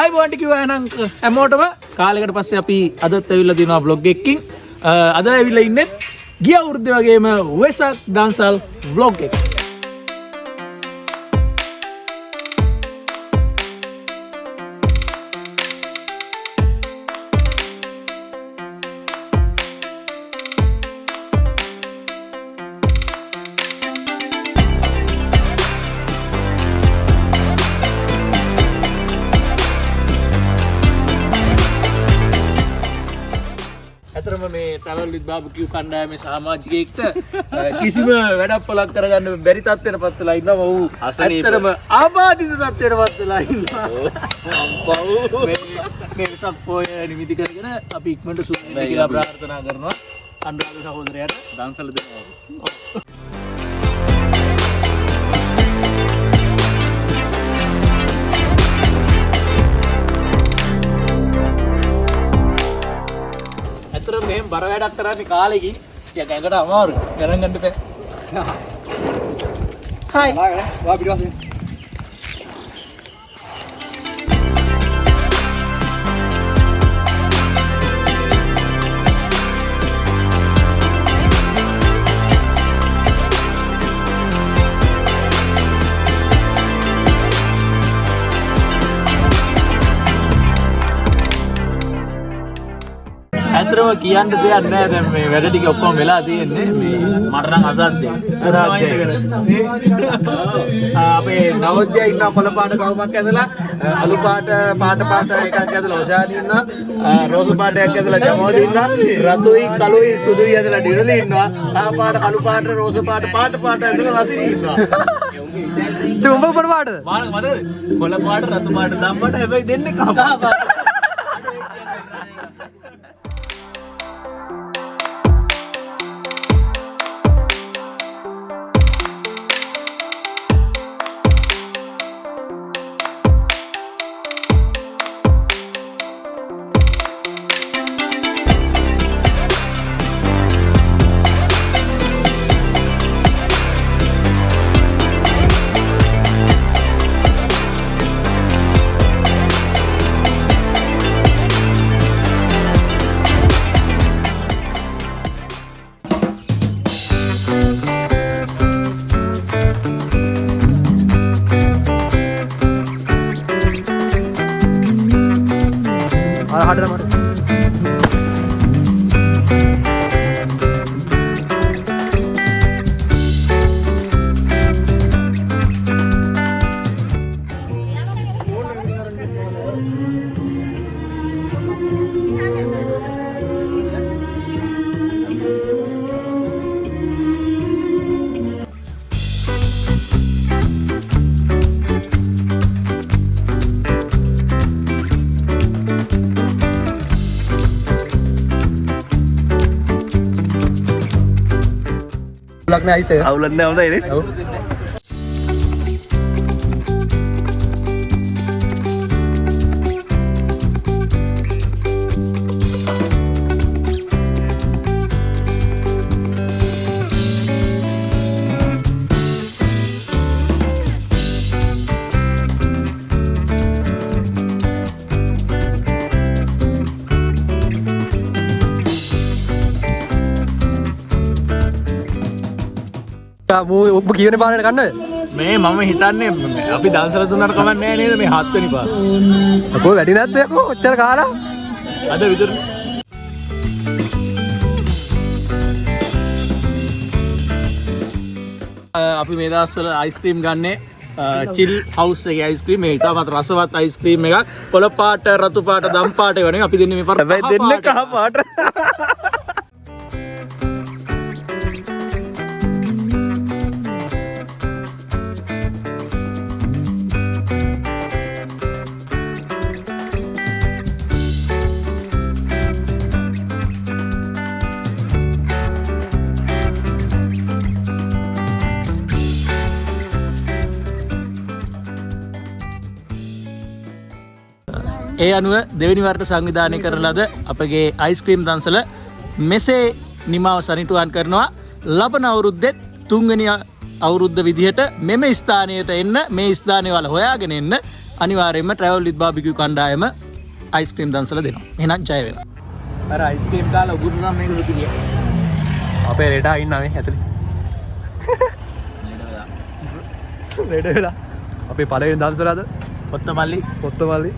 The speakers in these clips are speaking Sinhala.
අයිබෝන්ට කිව්වා එහෙනම් හැමෝටම කාලයකට පස්සේ අපි අදත් ඇවිල්ලා දිනවා vlog එකකින්. අද ඇවිල්ලා ඉන්නේ ගිය අවුරුද්දේ වගේම වෙසක් දන්සල් vlog එක. මේ travel with barbecue කණ්ඩායමේ සමාජිකයෙක්ට කිසිම වැඩක් පොලක් කරගන්න බැරි තත්ත්වයකටපත් වෙලා ඉන්නවා. ඔව් ඇත්තටම ආබාධිත තත්ත්වයකටපත් වෙලා ඉන්නවා. අම්බව් මේ වෙසක් පොය නිමිති කරගෙන අපි ඉක්මනට සුවපත් කියලා ප්‍රාර්ථනා කරනවා අනුරාධ සහෝදරයාට දන්සල දෙනවා. මෙහෙම බර වැඩක් කරන්නේ කාලෙකින් ටික ඇඟට අමාරු ගණන් ගන්න බෑ. හායි වා පිටවස්සේ ඇත්තටම කියන්න දෙයක් නැහැ. දැන් මේ වැඩ ටික ඔක්කොම වෙලා තියෙන්නේ මේ මට නම් අසද්දේ. අපේ නවෝදයා ඉන්නවා කොළ පාට කවුමක් ඇදලා අලු පාට පාට එකක් ඇදලා ඔෂානි ඉන්නවා රෝස පාට එකක් ඇදලා ජමෝදි ඉන්නවා රතුයි කළුයි සුදුයි ඇදලා ඩිරලි ඉන්නවා ආ පාට කළු පාට රෝස පාට ඇදලා රසිනි ඉන්නවා. උඹ උඹ පාටද? මතකද? කොළ පාට රතු පාට දම් පාට හැබැයි දෙන්නේ කහ පාට. Blognya itu ya? Aulannya apa ini? ඔබ කියවන පාරට කන්නද? මේ මම හිතන්නේ අපි දන්සල දුන්නාට කමක් නැහැ නේද මේ 7 වෙනි පාර. අපෝ වැඩි නැද්ද යකෝ ඔච්චර කාලා? අද විතර. අපි මේ දවස්වල අයිස්ක්‍රීම් ගන්නේ චිල් හවුස් එකේ අයිස්ක්‍රීම්. මේ ඉතාමත් රසවත් අයිස්ක්‍රීම් එකක්. කොළ පාට, රතු පාට, දම් පාට ඒවා නෙවෙයි අපි දෙන්නේ මේ පාර. හැබැයි දෙන්නේ කහ පාට. ඒ අනුව දෙවෙනි වරට සංවිධානය කරන ලද අපගේ අයිස්ක්‍රීම් දන්සල මෙසේ නිමාව සනිටුවන් කරනවා. ලබන අවුරුද්දෙත් තුන්වෙනි අවුරුද්ද විදිහට මෙම ස්ථානයට එන්න, මේ ස්ථානය වල හොයාගෙන එන්න අනිවාර්යයෙන්ම travel with barbecue කණ්ඩායම අයිස්ක්‍රීම් දන්සල දෙනවා. එහෙනම් ජය වේවා. අර අයිස්ක්‍රීම් කාලා උගුරු නම් මේක සුදු ගියා. අපේ රෙඩා ඉන්නවා මේ ඇතුලේ. රෙඩ වෙලා. අපේ පළවෙනි දන්සලද? කොත්තමල්ලි. කොත්තමල්ලි.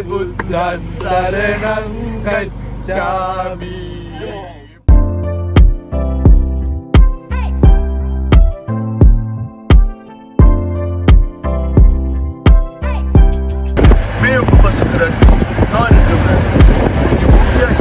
බුද්ධං සරණං ගච්ඡාමි. මේ උපවාස කරන්නේ සාරිකම යුක්තියයි.